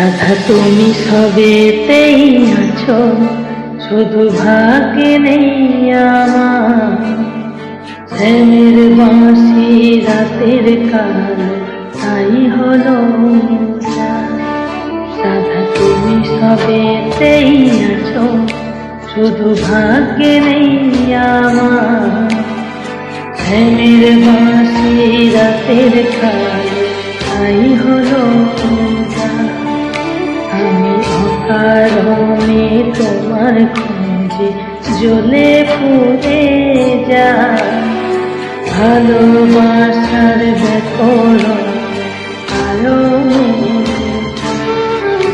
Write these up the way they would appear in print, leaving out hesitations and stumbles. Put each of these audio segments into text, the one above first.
রাধা তুমি সবেতেই আছো, শুধু ভাগ্যে নেই আমার। শ্যামের বাঁশি রাতের কাল তাই হলো রাধা তুমি সবেতেই আছো, শুধু ভাগ্যে নেই আমার। শ্যামের বাঁশি রাতের কাল তাই হলো আমি অকারণে তোমার খোঁজে জ্বলে পুড়ে যা। ভালোবাসার ব্যাকরণ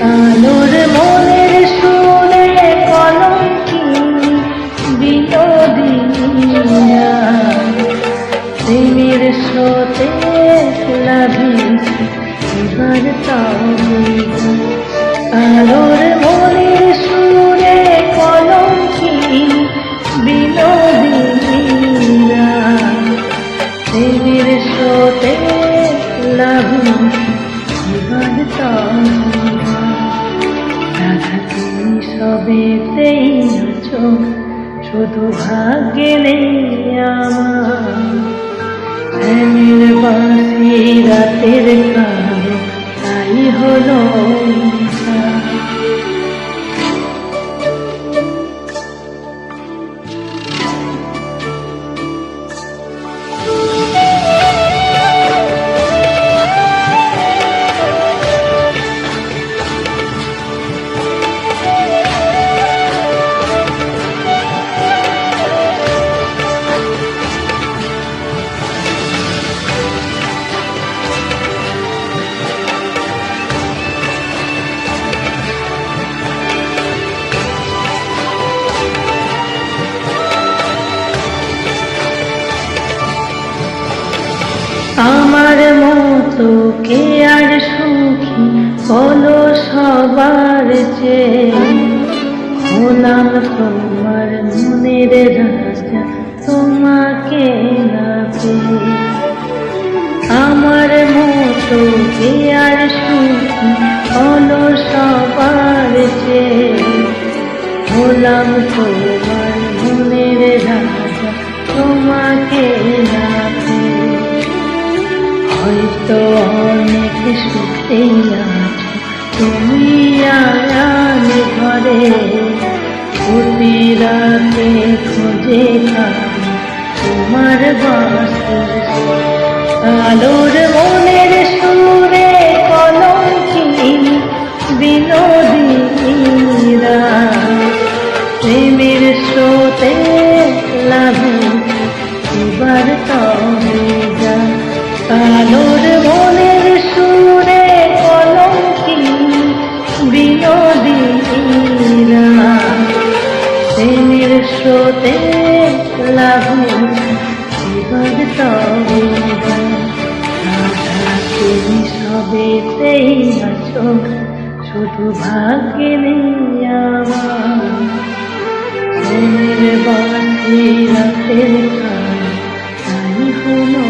কালোর মনের সুরে কলঙ্কিনী বিনোদিনী প্রেমের স্রোতে লাভিয়েছি এবার তবে। কালোর মনের সুরে কলঙ্কিনী বিনোদিনী প্রেমের স্রোতে লাভিয়েছি এবার তবে। রাধা তুমি সবেতেই আছো, শুধু ভাগ্যে নেই আমার। শ্যামের বাঁশি রাতের কাল তাই হলো আমার মতো কে আর সুখী বলো সবার চেয়ে। হলাম তোমার মনের রাজা তোমাকে না পেয়ে। আমার মতো কে আর সুখী বলো সবার চেয়ে। হলাম তোমার মনের রাজা তোমাকে না পেয়ে। হয়তো অনেক সুখেই আছো তুমি আয়ার ঘরে। প্রতি রাতে খোঁজে তোমার বাঁশির কালোর মনের সুরে কলঙ্কিনী বিনোদিনীরা প্রেমের স্রোতে লাভে এবার তবে যা। কালোর মনের সুরে কলঙ্কিনী বিনোদিনীরা প্রেমের স্রোতে লাভে এবার তবে যা। রাধা তুমি সবেতেই আছো, শুধু ভাগ্যে নেই আমার। শ্যামের বাঁশি রাতের কাল তাই হলো।